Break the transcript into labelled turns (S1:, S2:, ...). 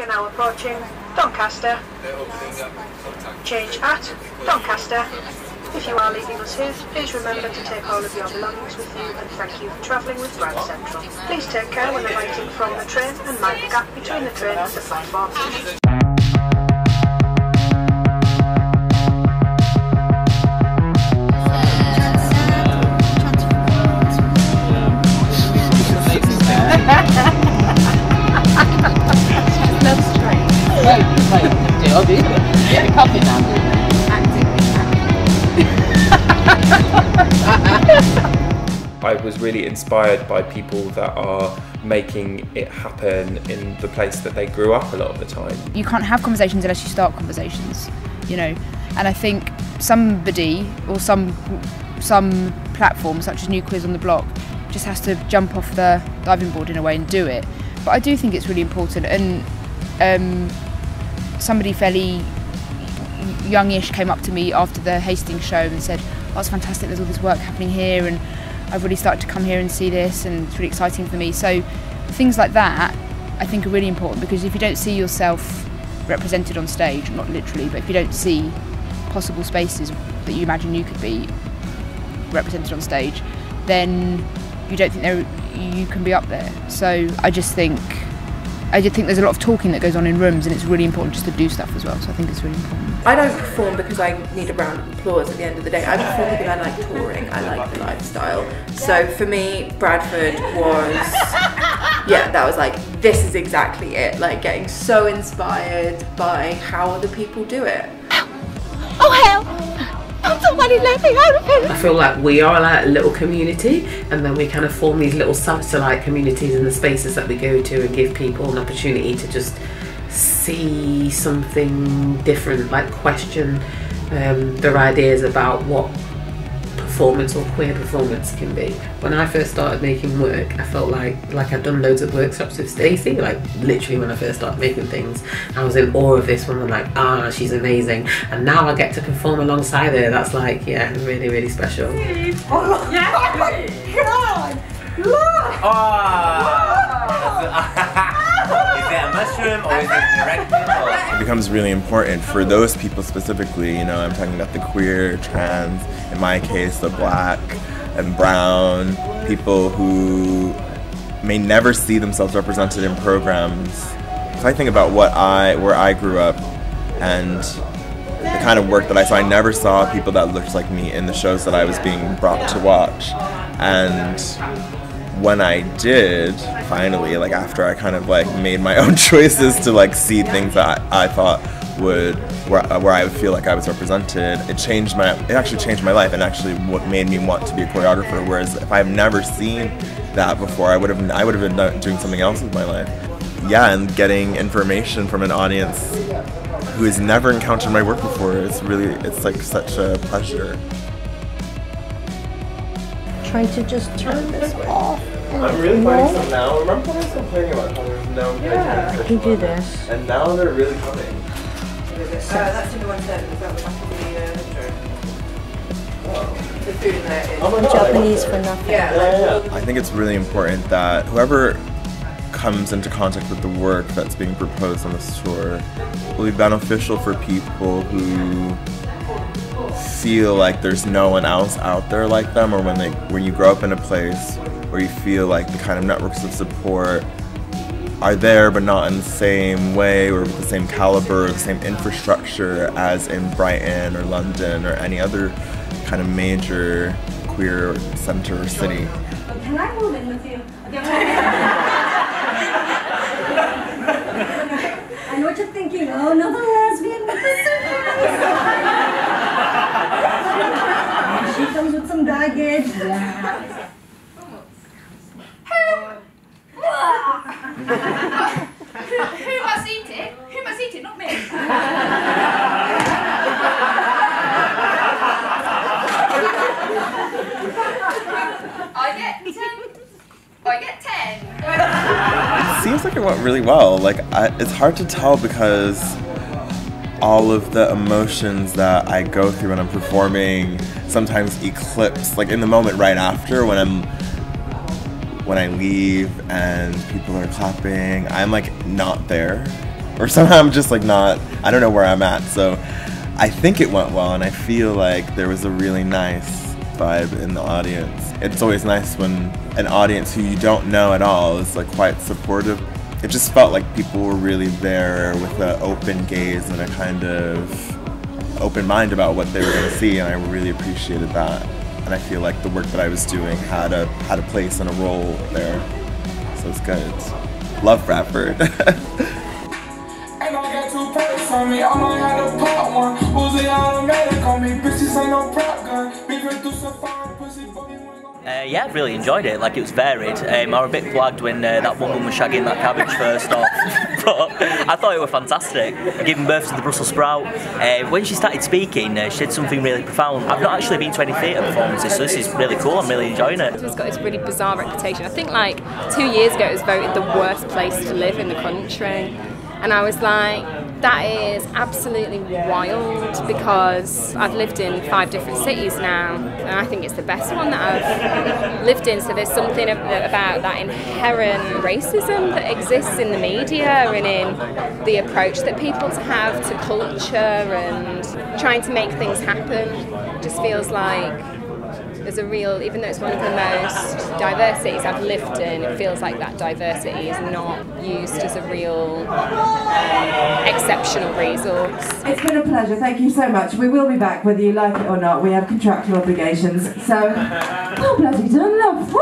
S1: We are now approaching Doncaster. Change at Doncaster. If you are leaving us here, please remember to take all of your belongings with you, and thank you for travelling with Grand Central. Please take care when alighting from the train and mind the gap between the train and the platform.
S2: I was really inspired by people that are making it happen in the place that they grew up a lot of the time.
S3: You can't have conversations unless you start conversations, you know, and I think somebody or some platform such as New Quiz on the Block just has to jump off the diving board in a way and do it. But I do think it's really important, and somebody fairly youngish came up to me after the Hastings show and said, "Oh, it's fantastic, there's all this work happening here and I've really started to come here and see this and it's really exciting for me." So things like that I think are really important, because if you don't see yourself represented on stage, not literally, but if you don't see possible spaces that you imagine you could be represented on stage, then you don't think you can be up there. So I just think there's a lot of talking that goes on in rooms, and it's really important just to do stuff as well. So I think it's really important.
S4: I don't perform because I need a round of applause at the end of the day. I perform because I like touring, I like the lifestyle. So for me, Bradford was, yeah, that was like, this is exactly it. Like getting so inspired by how other people do it.
S5: Oh hell! Somebody let me out of here!
S6: I feel like we are like a little community, and then we kind of form these little satellite communities in the spaces that we go to and give people an opportunity to just see something different, like question their ideas about what performance or queer performance can be. When I first started making work, I felt like I'd done loads of workshops with Stacey, like literally when I first started making things. I was in awe of this woman, like, ah, she's amazing. And now I get to perform alongside her. That's like, yeah, really, really special.
S5: Oh, yeah. Oh my God! Look!
S7: Is it a mushroom or is it an erection?
S8: It becomes really important for those people specifically, you know, I'm talking about the queer, trans, in my case, the black and brown, people who may never see themselves represented in programs. So I think about where I grew up and the kind of work that I saw. I never saw people that looked like me in the shows that I was being brought to watch. And when I did, finally, like after I kind of like made my own choices to like see things that I thought would, where I would feel like I was represented, it actually changed my life, and actually what made me want to be a choreographer. Whereas if I've never seen that before, I would have been doing something else with my life. Yeah, and getting information from an audience who has never encountered my work before, it's like such a pleasure.
S5: Trying to just turn this off.
S8: I'm really finding some now. Remember when I was complaining about how there's no
S5: I can do this.
S8: And now they're really coming.
S4: That's in the one set, is that the back of the food in there is...
S8: Oh my God,
S5: Japanese for nothing.
S4: Yeah.
S8: I think it's really important that whoever comes into contact with the work that's being proposed on this tour will be beneficial for people who feel like there's no one else out there like them, or when you grow up in a place where you feel like the kind of networks of support are there but not in the same way or with the same caliber or the same infrastructure as in Brighton or London or any other kind of major queer center or city.
S5: Can I move in with you? I know what you're thinking. Oh, another lesbian with the She comes with some baggage. Yeah.
S3: Who must eat it? Who must eat it? Not me. I get 10.
S8: It seems like it went really well. Like it's hard to tell because all of the emotions that I go through when I'm performing sometimes eclipse, like in the moment right after when I leave and people are clapping, I'm like not there. or somehow I'm just like not, I don't know where I'm at. So I think it went well, and I feel like there was a really nice vibe in the audience. It's always nice when an audience who you don't know at all is like quite supportive. It just felt like people were really there with an open gaze and a kind of open mind about what they were going to see, and I really appreciated that. And I feel like the work that I was doing had a place and a role there, so it's good. Love Bradford.
S7: Yeah, I've really enjoyed it. Like, it was varied. I was a bit blagged when that woman was shagging that cabbage first off, but I thought it was fantastic. Giving birth to the Brussels sprout. When she started speaking, she said something really profound. I've not actually been to any theatre performances, so this is really cool. I'm really enjoying it.
S9: It's got this really bizarre reputation. I think like 2 years ago it was voted the worst place to live in the country, and I was like, that is absolutely wild, because I've lived in 5 different cities now, and I think it's the best one that I've lived in. So there's something about that inherent racism that exists in the media and in the approach that people have to culture and trying to make things happen. It just feels like there's a real, even though it's one of the most diverse cities I've lived in, it feels like that diversity is not used as a real exceptional resource.
S10: It's been a pleasure, thank you so much. We will be back whether you like it or not. We have contractual obligations, so well bloody done, love. Woo!